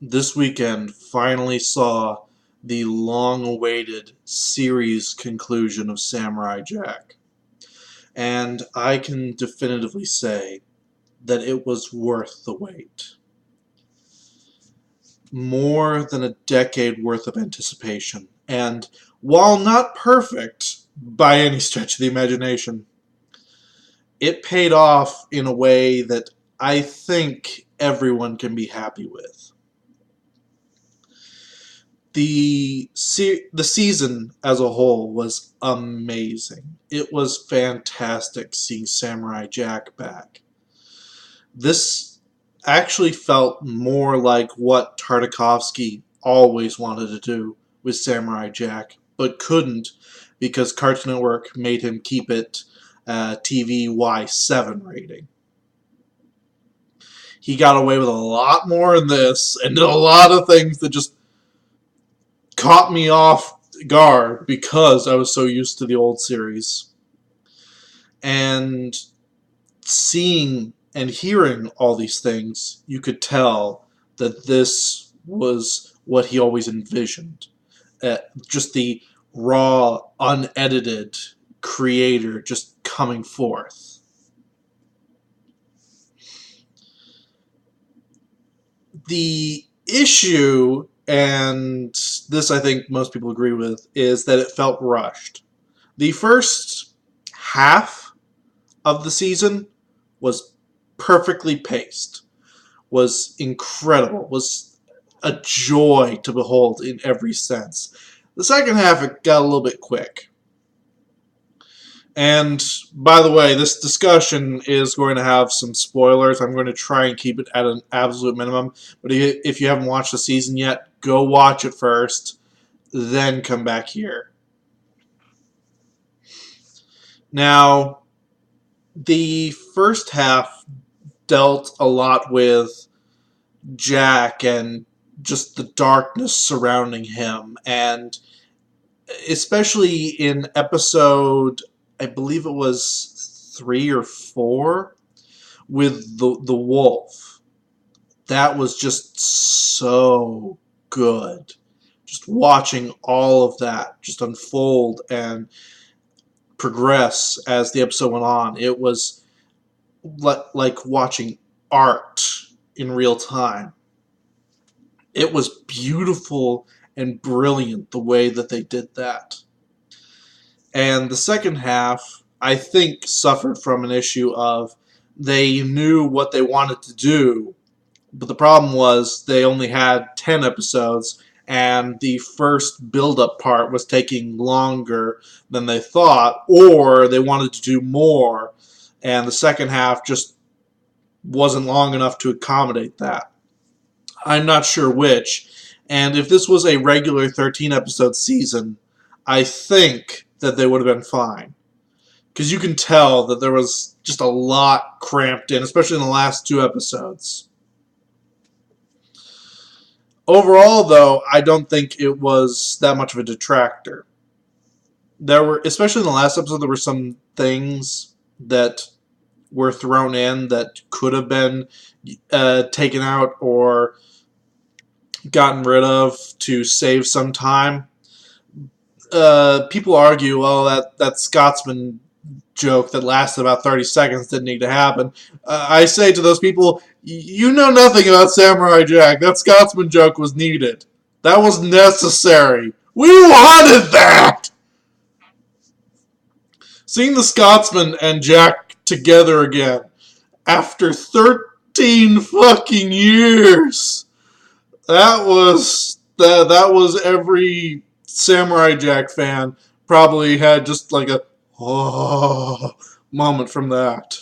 This weekend finally saw the long-awaited series conclusion of Samurai Jack, and I can definitively say that it was worth the wait. More than a decade worth of anticipation, and while not perfect by any stretch of the imagination, it paid off in a way that I think everyone can be happy with. The season as a whole was amazing. It was fantastic seeing Samurai Jack back. This actually felt more like what Tartakovsky always wanted to do with Samurai Jack, but couldn't because Cartoon Network made him keep it TVY7 rating. He got away with a lot more in this and did a lot of things that just caught me off guard because I was so used to the old series. And seeing and hearing all these things, you could tell that this was what he always envisioned. Just the raw, unedited creator just coming forth. The issue, and this I think most people agree with, is that it felt rushed. The first half of the season was perfectly paced, was incredible, was a joy to behold in every sense. The second half, it got a little bit quick. And by the way, this discussion is going to have some spoilers. I'm going to try and keep it at an absolute minimum. But if you haven't watched the season yet, go watch it first, then come back here. Now, the first half dealt a lot with Jack and just the darkness surrounding him, and especially in episode, I believe it was 3 or 4, with the wolf. That was just so good. Just watching all of that just unfold and progress as the episode went on. It was like watching art in real time. It was beautiful and brilliant the way that they did that. And the second half, I think, suffered from an issue of they knew what they wanted to do, but the problem was they only had 10 episodes, and the first build-up part was taking longer than they thought, or they wanted to do more, and the second half just wasn't long enough to accommodate that. I'm not sure which, and if this was a regular 13-episode season, I think that they would have been fine. Because you can tell that there was just a lot cramped in, especially in the last 2 episodes. Overall, though, I don't think it was that much of a detractor. There were, especially in the last episode, there were some things that were thrown in that could have been taken out or gotten rid of to save some time. People argue, well, that Scotsman joke that lasted about 30 seconds didn't need to happen. I say to those people, you know nothing about Samurai Jack. That Scotsman joke was needed. That was necessary. We wanted that! Seeing the Scotsman and Jack together again after 13 fucking years. That was every Samurai Jack fan probably had just like a oh moment from that.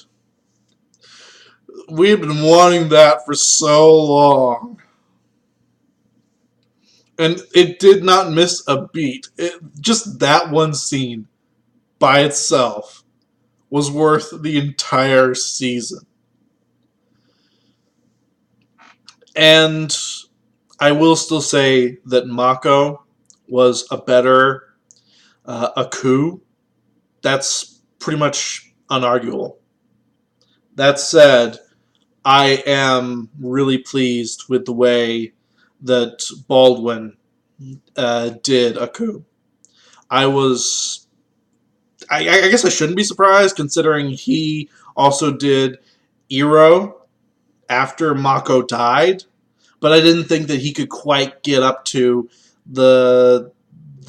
We had been wanting that for so long. And it did not miss a beat. Just that one scene by itself was worth the entire season. And I will still say that Mako was a better Aku. That's pretty much unarguable. That said, I am really pleased with the way that Baldwin did Aku. I was, I guess I shouldn't be surprised considering he also did Iro after Mako died, but I didn't think that he could quite get up to the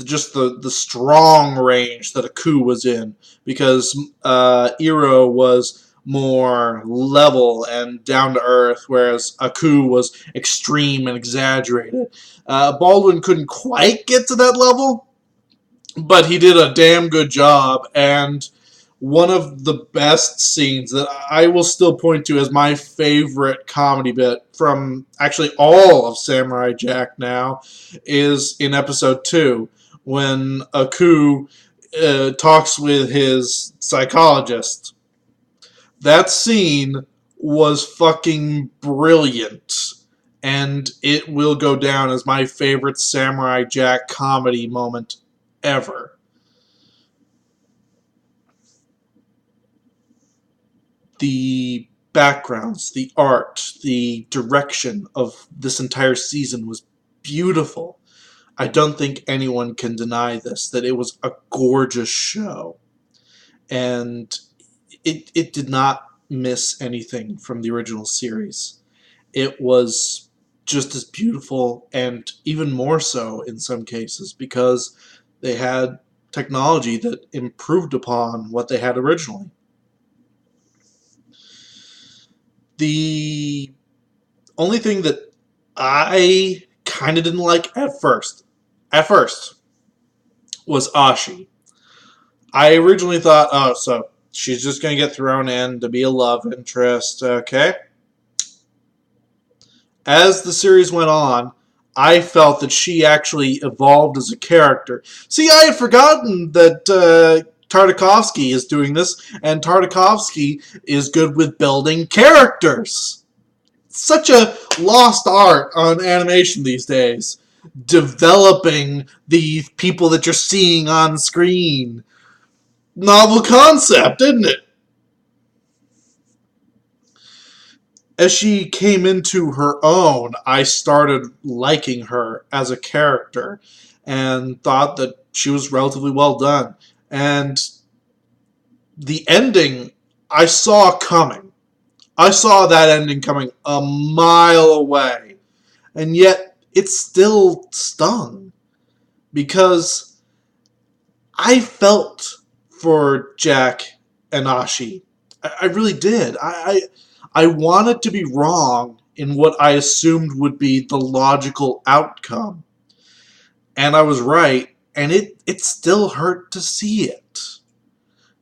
just the strong range that Aku was in, because Iro was more level and down to earth, whereas Aku was extreme and exaggerated. Baldwin couldn't quite get to that level, but he did a damn good job, and one of the best scenes that I will still point to as my favorite comedy bit from actually all of Samurai Jack now is in episode 2 when Aku talks with his psychologist. That scene was fucking brilliant, and it will go down as my favorite Samurai Jack comedy moment ever. The backgrounds, the art, the direction of this entire season was beautiful. I don't think anyone can deny this, that it was a gorgeous show. And it did not miss anything from the original series. It was just as beautiful, and even more so in some cases, because they had technology that improved upon what they had originally. The only thing that I kind of didn't like at first, was Ashi. I originally thought, oh, so she's just going to get thrown in to be a love interest, okay? As the series went on, I felt that she actually evolved as a character. See, I had forgotten that Tartakovsky is doing this, and Tartakovsky is good with building characters. Such a lost art on animation these days. Developing the people that you're seeing on screen. Novel concept, isn't it? As she came into her own, I started liking her as a character and thought that she was relatively well done. And the ending, I saw coming. I saw that ending coming a mile away. And yet, it still stung. Because I felt for Jack and Ashi. I really did. I wanted to be wrong in what I assumed would be the logical outcome. And I was right, and it still hurt to see it.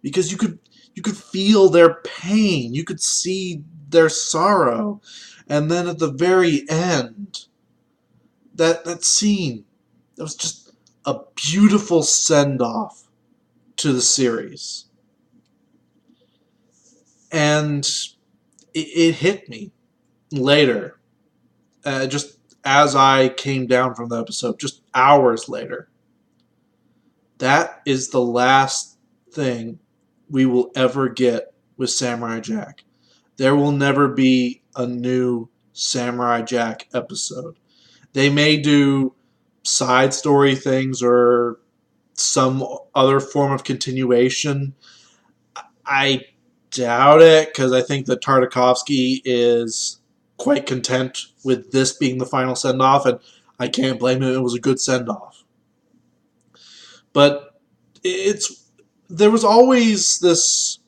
Because you could feel their pain, you could see their sorrow. And then at the very end, that scene, that was just a beautiful send-off to the series. And it hit me later, just as I came down from the episode, just hours later. That is the last thing we will ever get with Samurai Jack. There will never be a new Samurai Jack episode. They may do side story things or some other form of continuation. I doubt it, because I think that Tartakovsky is quite content with this being the final send-off, and I can't blame him. It was a good send-off. But there was always this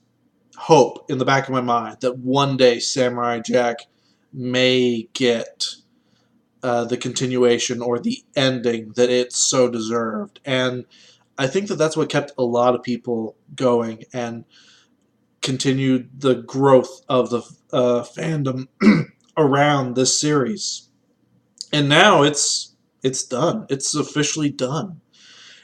hope in the back of my mind that one day Samurai Jack may get the continuation or the ending that it so deserved. And I think that that's what kept a lot of people going and continued the growth of the fandom around this series. And now it's done. It's officially done.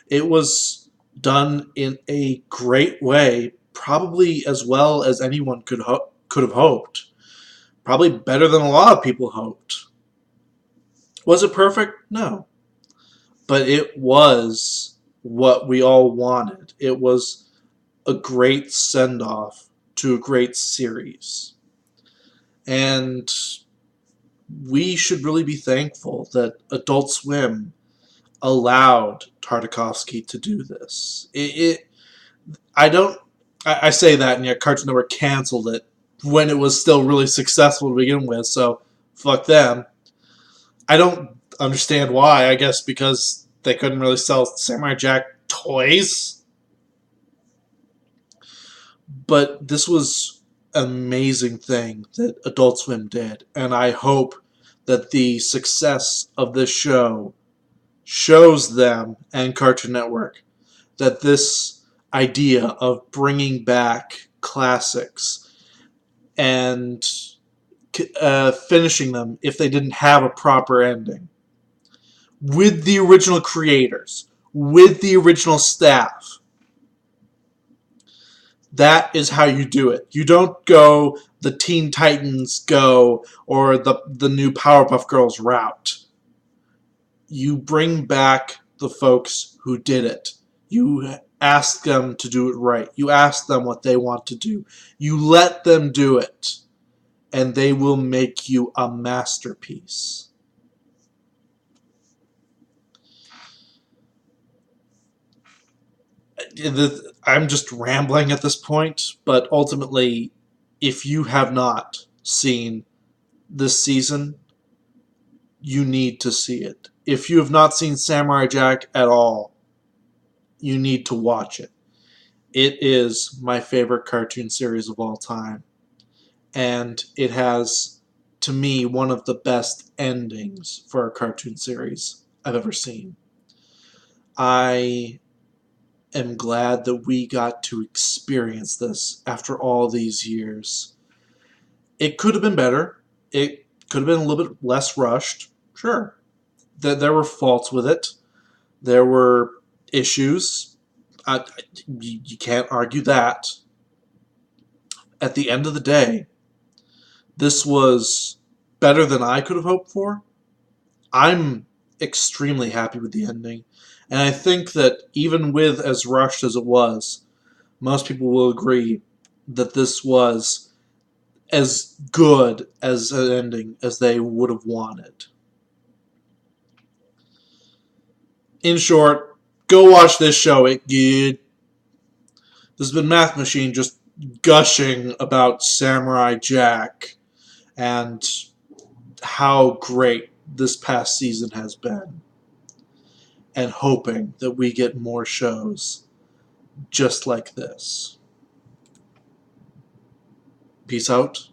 It was done in a great way, probably as well as anyone could have hoped. Probably better than a lot of people hoped. Was it perfect? No. But it was what we all wanted. It was a great send-off to a great series. And we should really be thankful that Adult Swim allowed Tartakovsky to do this. I don't. I say that, and yet Cartoon Network canceled it when it was still really successful to begin with. So fuck them. I don't understand why. I guess because they couldn't really sell Samurai Jack toys. But this was an amazing thing that Adult Swim did, and I hope that the success of this show shows them and Cartoon Network that this idea of bringing back classics and finishing them if they didn't have a proper ending with the original creators, with the original staff. That is how you do it. You don't go the Teen Titans Go or the new Powerpuff Girls route. You bring back the folks who did it. You ask them to do it right. You ask them what they want to do. You let them do it, and they will make you a masterpiece. I'm just rambling at this point, but ultimately, if you have not seen this season, you need to see it. If you have not seen Samurai Jack at all, you need to watch it. It is my favorite cartoon series of all time. And it has, to me, one of the best endings for a cartoon series I've ever seen. I am glad that we got to experience this after all these years. It could have been better. It could have been a little bit less rushed. Sure. There were faults with it. There were issues. You can't argue that. At the end of the day, this was better than I could have hoped for. I'm extremely happy with the ending. And I think that even with as rushed as it was, most people will agree that this was as good as an ending as they would have wanted. In short, go watch this show. It good. This has been Math Machine just gushing about Samurai Jack and how great this past season has been, and hoping that we get more shows just like this. Peace out.